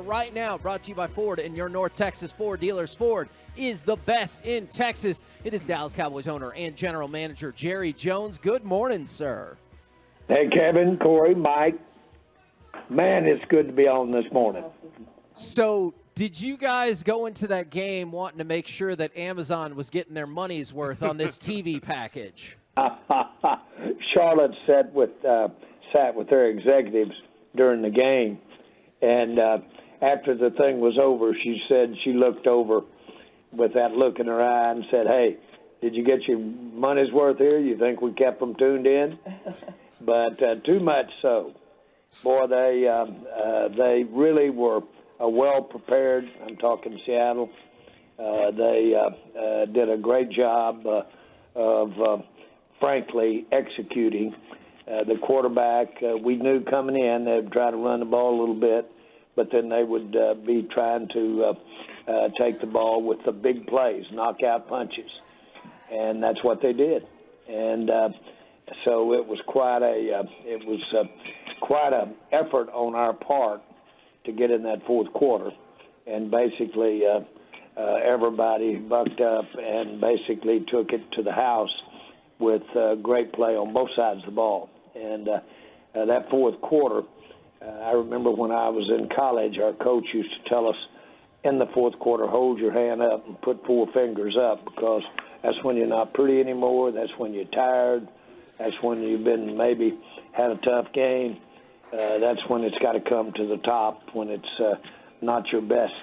Right now, brought to you by Ford and your North Texas Ford dealers. Ford is the best in Texas. It is Dallas Cowboys owner and general manager Jerry Jones. Good morning, sir. Hey, Kevin, Corey, Mike. Man, it's good to be on this morning. So, did you guys go into that game wanting to make sure that Amazon was getting their money's worth on this TV package? Charlotte sat with their executives during the game, and after the thing was over, she said she looked over with that look in her eye and said, "Hey, did you get your money's worth here? You think we kept them tuned in?" But too much so. Boy, they really were well prepared. I'm talking Seattle. They did a great job of, frankly, executing. The quarterback, we knew coming in they'd try to run the ball a little bit, but then they would be trying to take the ball with the big plays, knockout punches, and that's what they did. And so it was quite an effort on our part to get in that fourth quarter, and basically everybody bucked up and basically took it to the house with great play on both sides of the ball. And that fourth quarter, I remember when I was in college, our coach used to tell us in the fourth quarter, hold your hand up and put four fingers up, because that's when you're not pretty anymore. That's when you're tired. That's when you've been maybe had a tough game. That's when it's got to come to the top, when it's not your best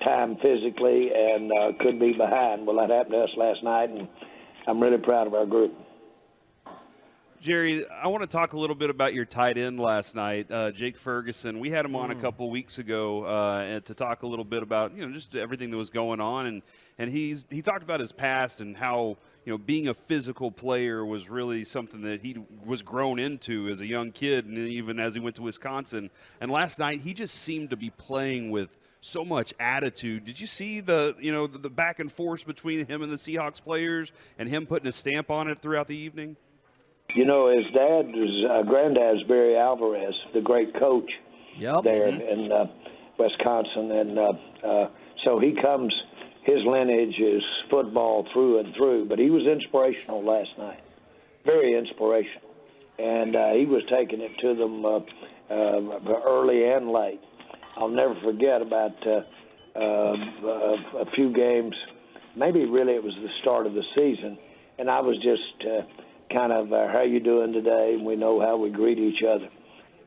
time physically and could be behind. Well, that happened to us last night, and I'm really proud of our group. Jerry, I want to talk a little bit about your tight end last night, Jake Ferguson. We had him on a couple weeks ago to talk a little bit about, just everything that was going on, and he talked about his past and how, being a physical player was really something that he was grown into as a young kid, and even as he went to Wisconsin. And last night, he just seemed to be playing with so much attitude. Did you see the back and forth between him and the Seahawks players, and him putting a stamp on it throughout the evening? His granddad's Barry Alvarez, the great coach there in Wisconsin. And so he comes, his lineage is football through and through. But he was inspirational last night, very inspirational. And he was taking it to them early and late. I'll never forget about a few games, maybe really it was the start of the season, and I was just kind of, how you doing today? And we know how we greet each other.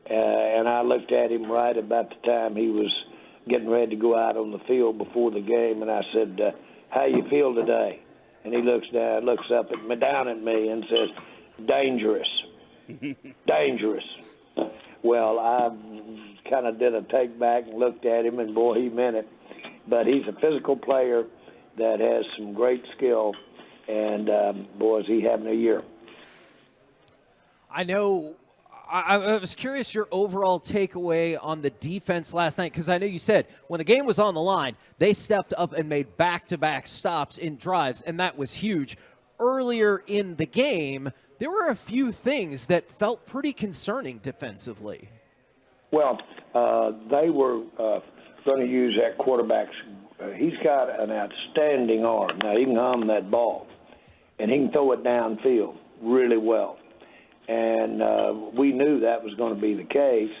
And I looked at him right about the time he was getting ready to go out on the field before the game, and I said, how you feel today? And he looks up at me, down at me, and says, dangerous. Dangerous. Well, I kind of did a take back and looked at him, and boy, he meant it. But he's a physical player that has some great skill, and boy, is he having a year. I know. I was curious your overall takeaway on the defense last night, because I know you said when the game was on the line, they stepped up and made back-to-back stops in drives, and that was huge. Earlier in the game, there were a few things that felt pretty concerning defensively. Well, they were going to use that quarterback's he's got an outstanding arm. Now, he can hum that ball, and he can throw it downfield really well. And we knew that was going to be the case,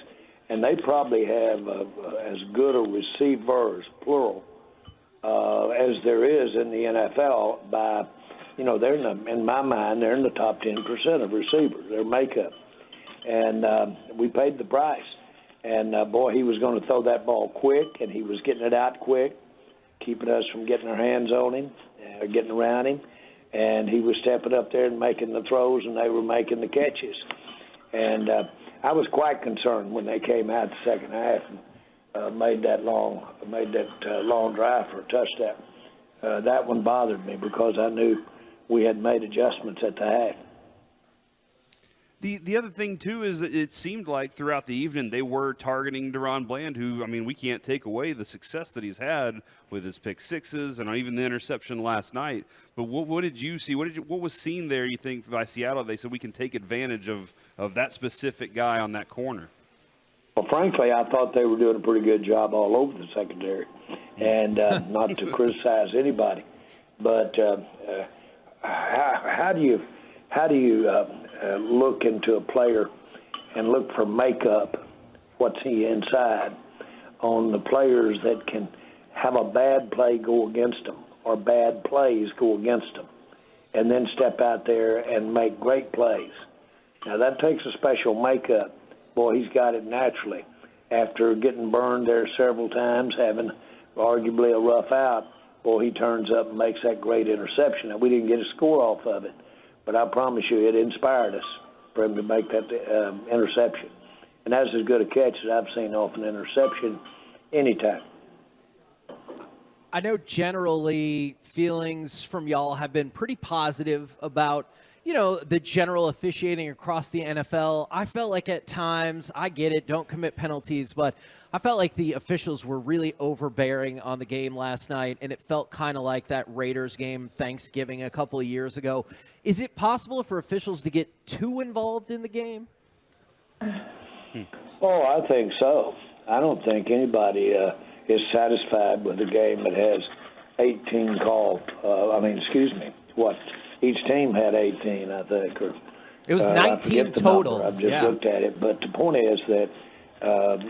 and they probably have as good a receivers, plural, as there is in the NFL by, they're in my mind, they're in the top 10% of receivers, their makeup. And we paid the price. And, boy, he was going to throw that ball quick, and he was getting it out quick, keeping us from getting our hands on him, getting around him. And he was stepping up there and making the throws, and they were making the catches. And I was quite concerned when they came out the second half and made that long drive for a touchdown. That one bothered me because I knew we had made adjustments at the half. The other thing, too, is that it seemed like throughout the evening they were targeting Donlon Bland, who, we can't take away the success that he's had with his pick sixes and even the interception last night. But what did you see? What was seen there, you think, by Seattle? They said we can take advantage of that specific guy on that corner. Well, frankly, I thought they were doing a pretty good job all over the secondary, and not to criticize anybody, but how do you look into a player and look for makeup? What's he inside on the players that can have a bad play go against them or bad plays go against them, and then step out there and make great plays? Now, that takes a special makeup. Boy, he's got it naturally. After getting burned there several times, having arguably a rough out, boy, he turns up and makes that great interception. Now, we didn't get a score off of it, but I promise you it inspired us for him to make that interception. And that's as good a catch as I've seen off an interception anytime. I know generally feelings from y'all have been pretty positive about, the general officiating across the NFL. I felt like at times, I get it, don't commit penalties, but I felt like the officials were really overbearing on the game last night, and it felt kind of like that Raiders game Thanksgiving a couple of years ago. Is it possible for officials to get too involved in the game? Oh, I think so. I don't think anybody is satisfied with a game that has 18 called. Each team had 18, I think. Or, it was 19 total. I've just looked at it. But the point is that,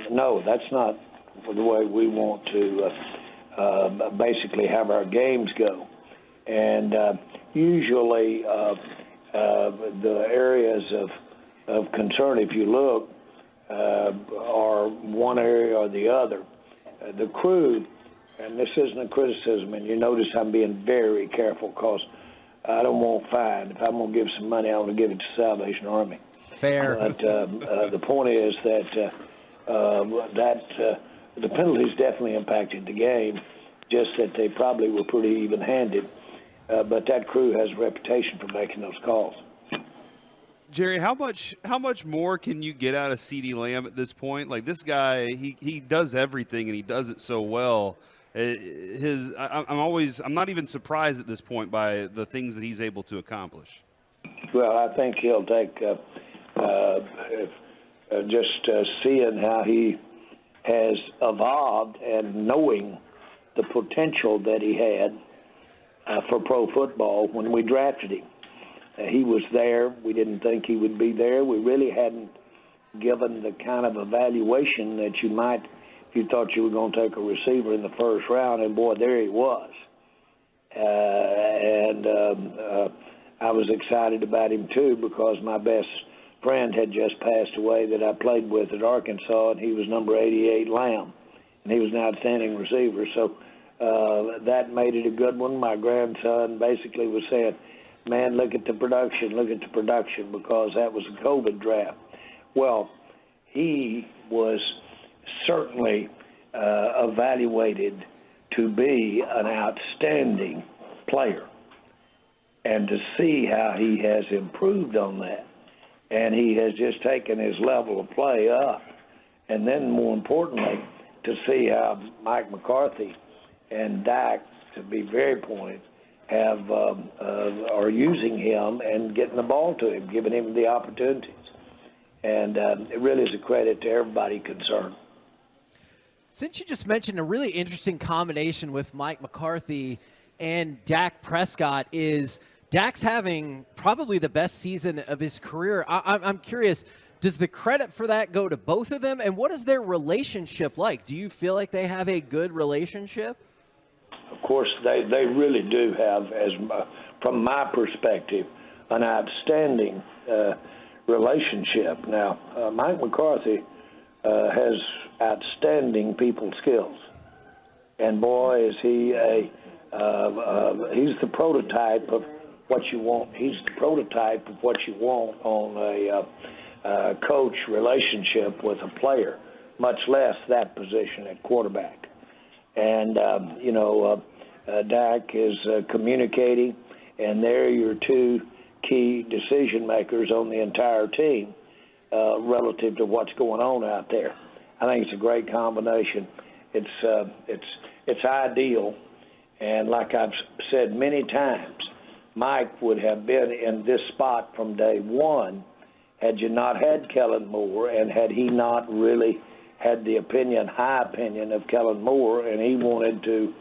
no, that's not the way we want to basically have our games go. And usually the areas of concern, if you look, are one area or the other. The crew, and this isn't a criticism, and you notice I'm being very careful because I don't want fine. If I'm going to give some money, I want to give it to Salvation Army. Fair. But the point is that the penalties definitely impacted the game, just that they probably were pretty even-handed. But that crew has a reputation for making those calls. Jerry, how much more can you get out of CeeDee Lamb at this point? Like, this guy, he does everything, and he does it so well. I'm not even surprised at this point by the things that he's able to accomplish. Well, I think he'll take seeing how he has evolved and knowing the potential that he had for pro football when we drafted him. He was there. We didn't think he would be there. We really hadn't given the kind of evaluation that you might if you thought you were going to take a receiver in the first round, and, boy, there he was. I was excited about him, too, because my best friend had just passed away that I played with at Arkansas, and he was number 88 Lamb, and he was an outstanding receiver. So that made it a good one. My grandson basically was saying, man, look at the production, because that was a COVID draft. Well, he was certainly evaluated to be an outstanding player, and to see how he has improved on that, and he has just taken his level of play up, and then more importantly, to see how Mike McCarthy and Dak, to be very pointed, are using him and getting the ball to him, giving him the opportunities. And it really is a credit to everybody concerned. Since you just mentioned a really interesting combination with Mike McCarthy and Dak Prescott is Dak's having probably the best season of his career. I'm curious, does the credit for that go to both of them? And what is their relationship like? Do you feel like they have a good relationship? Of course, they really do have, from my perspective, an outstanding relationship. Now, Mike McCarthy has outstanding people skills, and boy, is he he's the prototype of what you want. He's the prototype of what you want on a coach relationship with a player, much less that position at quarterback. And Dak is communicating, and they're your two key decision makers on the entire team relative to what's going on out there. I think it's a great combination. It's ideal, and like I've said many times, Mike would have been in this spot from day one had you not had Kellen Moore, and had he not really had the high opinion of Kellen Moore, and he wanted to,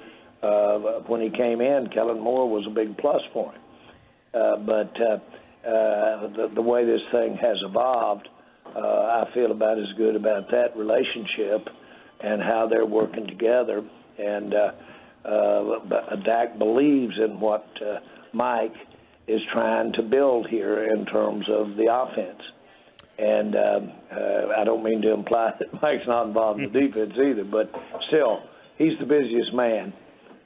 when he came in, Kellen Moore was a big plus for him. But the way this thing has evolved, I feel about as good about that relationship and how they're working together. And Dak believes in what Mike is trying to build here in terms of the offense. And I don't mean to imply that Mike's not involved in the defense either, but still, he's the busiest man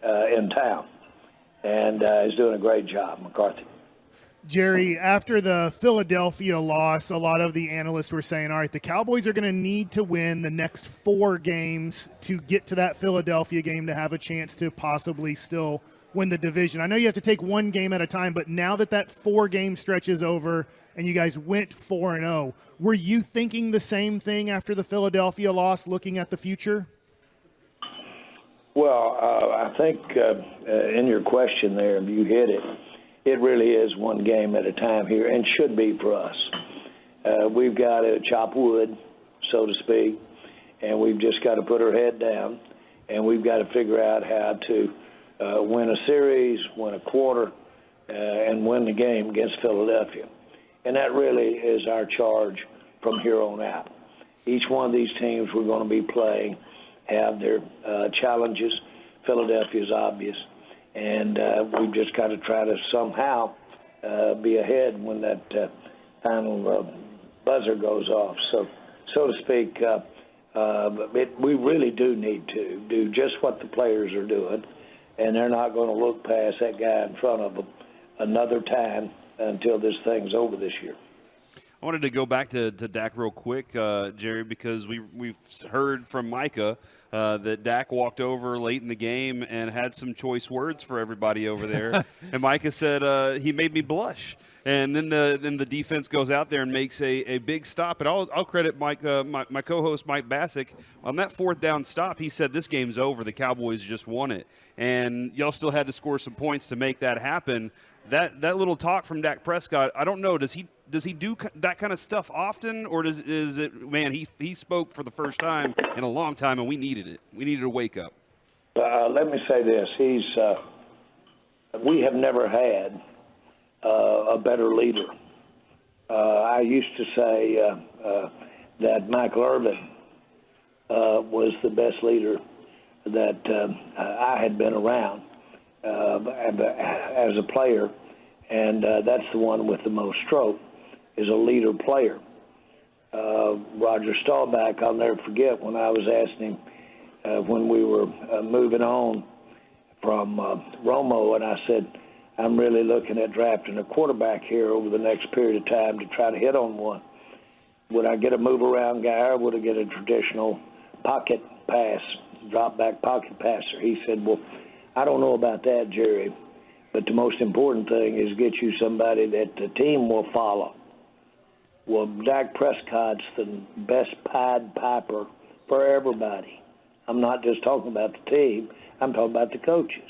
in town, and he's doing a great job, McCarthy. Jerry, after the Philadelphia loss, a lot of the analysts were saying, all right, the Cowboys are going to need to win the next 4 games to get to that Philadelphia game to have a chance to possibly still win the division. I know you have to take one game at a time, but now that 4-game stretch is over and you guys went 4-0, were you thinking the same thing after the Philadelphia loss, looking at the future? Well, I think in your question there, you hit it. It really is one game at a time here, and should be for us. We've got to chop wood, so to speak, and we've just got to put our head down, and we've got to figure out how to win a series, win a quarter, and win the game against Philadelphia. And that really is our charge from here on out. Each one of these teams we're going to be playing have their challenges. Philadelphia's obvious. And we've just got to try to somehow be ahead when that final buzzer goes off. So to speak, we really do need to do just what the players are doing, and they're not going to look past that guy in front of them another time until this thing's over this year. I wanted to go back to Dak real quick, Jerry, because we've heard from Micah that Dak walked over late in the game and had some choice words for everybody over there. And Micah said he made me blush. And then the defense goes out there and makes a big stop. And I'll credit my co-host Mike Bassick on that 4th down stop. He said this game's over. The Cowboys just won it, and y'all still had to score some points to make that happen. That little talk from Dak Prescott, I don't know. Does he do that kind of stuff often, or is it, man, he spoke for the first time in a long time, and we needed it. We needed a wake-up. Let me say this. We have never had a better leader. I used to say that Michael Irvin was the best leader that I had been around as a player, and that's the one with the most stroke, is a leader player. Roger Staubach, I'll never forget when I was asking him when we were moving on from Romo, and I said, I'm really looking at drafting a quarterback here over the next period of time to try to hit on one. Would I get a move-around guy, or would I get a traditional pocket pass, drop-back pocket passer? He said, well, I don't know about that, Jerry, but the most important thing is get you somebody that the team will follow. Well, Dak Prescott's the best Pied Piper for everybody. I'm not just talking about the team. I'm talking about the coaches.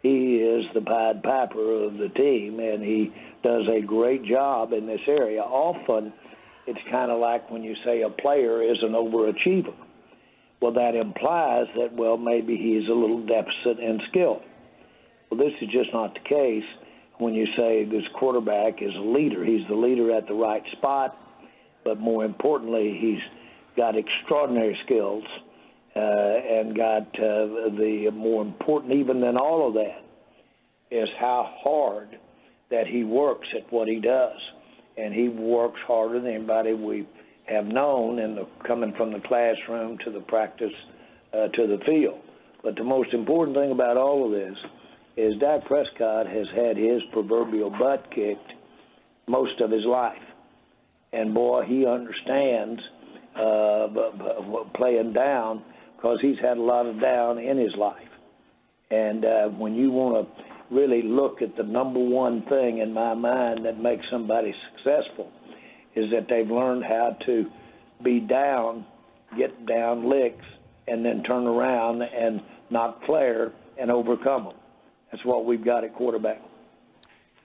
He is the Pied Piper of the team, and he does a great job in this area. Often, it's kind of like when you say a player is an overachiever. Well, that implies that, well, maybe he's a little deficit in skill. Well, this is just not the case when you say this quarterback is a leader. He's the leader at the right spot, but more importantly, he's got extraordinary skills and got the more important, even than all of that, is how hard that he works at what he does. And he works harder than anybody we have known, coming from the classroom to the practice to the field. But the most important thing about all of this is Dak Prescott has had his proverbial butt kicked most of his life. And, boy, he understands playing down, because he's had a lot of down in his life. And when you want to really look at the number one thing in my mind that makes somebody successful, is that they've learned how to be down, get down licks, and then turn around and not flare and overcome them. That's what we've got at quarterback.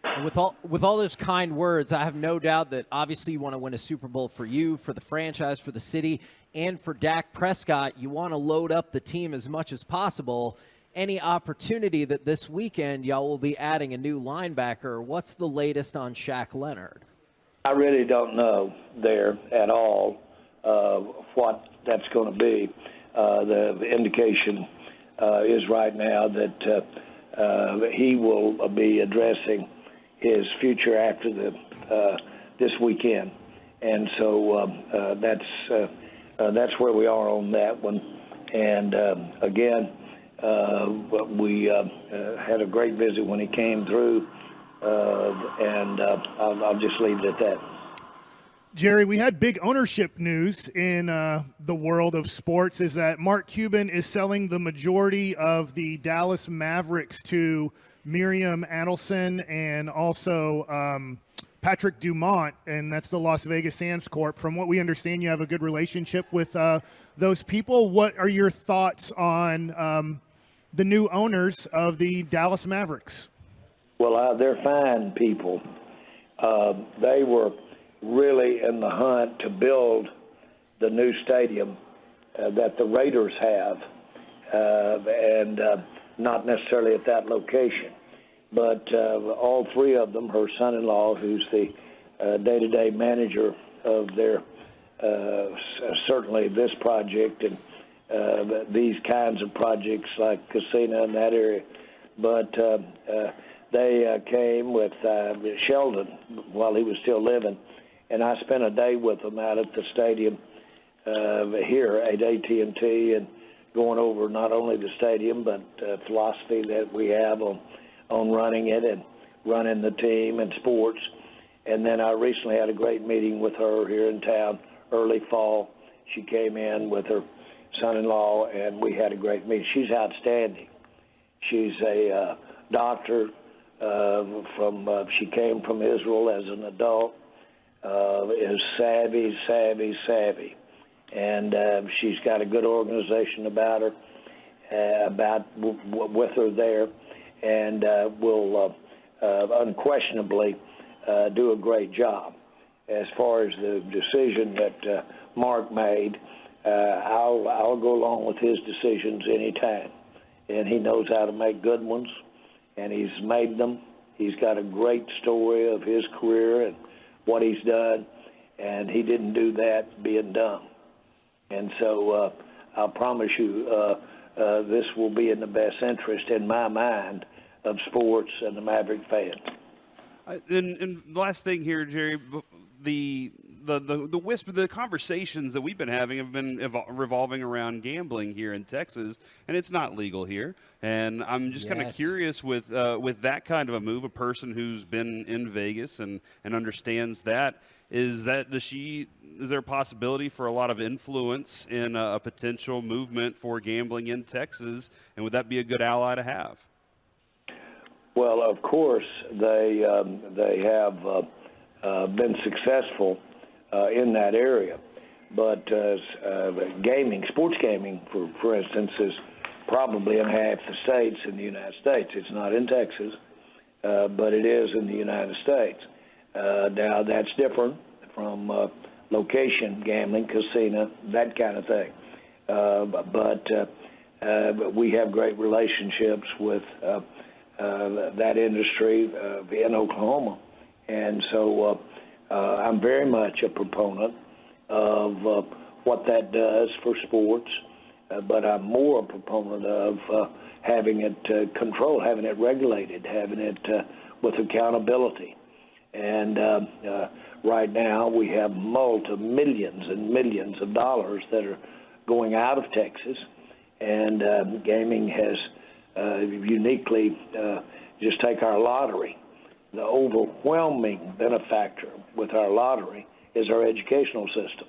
And with all those kind words, I have no doubt that obviously you want to win a Super Bowl for you, for the franchise, for the city. and for Dak Prescott, you want to load up the team as much as possible. Any opportunity that this weekend y'all will be adding a new linebacker? What's the latest on Shaq Leonard? I really don't know there at all what that's going to be. The indication is right now that he will be addressing his future after this weekend, and so that's where we are on that one. And again, we had a great visit when he came through, and I'll just leave it at that. Jerry, we had big ownership news in the world of sports, is that Mark Cuban is selling the majority of the Dallas Mavericks to Miriam Adelson and also Patrick Dumont, and that's the Las Vegas Sands Corp. From what we understand, you have a good relationship with those people. What are your thoughts on the new owners of the Dallas Mavericks? Well, they're fine people. They were really in the hunt to build the new stadium that the Raiders have, and not necessarily at that location. But all three of them, her son-in-law, who's the day-to-day manager of their, certainly this project and these kinds of projects like Casino in that area, but they came with Sheldon while he was still living, and I spent a day with them out at the stadium here at AT&T and going over not only the stadium but philosophy that we have on running it and running the team and sports. And then I recently had a great meeting with her here in town early fall. She came in with her son-in-law, and we had a great meeting. She's outstanding. She's a doctor she came from Israel as an adult, is savvy. And she's got a good organization about her, with her there, and will unquestionably do a great job. As far as the decision that Mark made, I'll go along with his decisions anytime. And he knows how to make good ones, and he's made them. He's got a great story of his career and what he's done, and he didn't do that being dumb. And so I'll promise you this will be in the best interest, in my mind, of sports and the Maverick fans. And last thing here, Jerry, the whisper, the conversations that we've been having have been revolving around gambling here in Texas, and it's not legal here. And I'm just kind of curious with that kind of a move, a person who's been in Vegas and understands that. Is there a possibility for a lot of influence in a potential movement for gambling in Texas, and would that be a good ally to have? Well, of course, they have been successful in that area, but sports gaming, for instance, is probably in half the states in the United States. It's not in Texas, but it is in the United States. Now, that's different from location gambling, casino, that kind of thing. But we have great relationships with that industry in Oklahoma. And so I'm very much a proponent of what that does for sports, but I'm more a proponent of having it controlled, having it regulated, having it with accountability. And right now we have millions and millions of dollars that are going out of Texas, and gaming has uniquely, just take our lottery. The overwhelming benefactor with our lottery is our educational system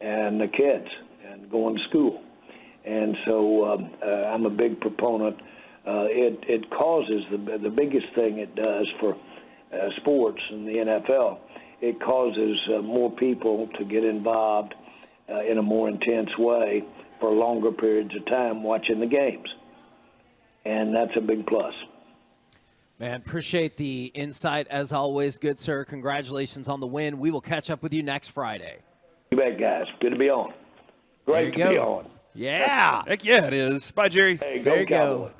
and the kids and going to school. And so I'm a big proponent. It causes the biggest thing it does for sports and the NFL. It causes more people to get involved in a more intense way for longer periods of time watching the games. And that's a big plus. Man, appreciate the insight as always, good sir. Congratulations on the win. We will catch up with you next Friday. You bet, guys. Good to be on. Great to There you be go. on. Yeah. Heck yeah, it is. Bye, Jerry. Hey, There you go. Cowboys.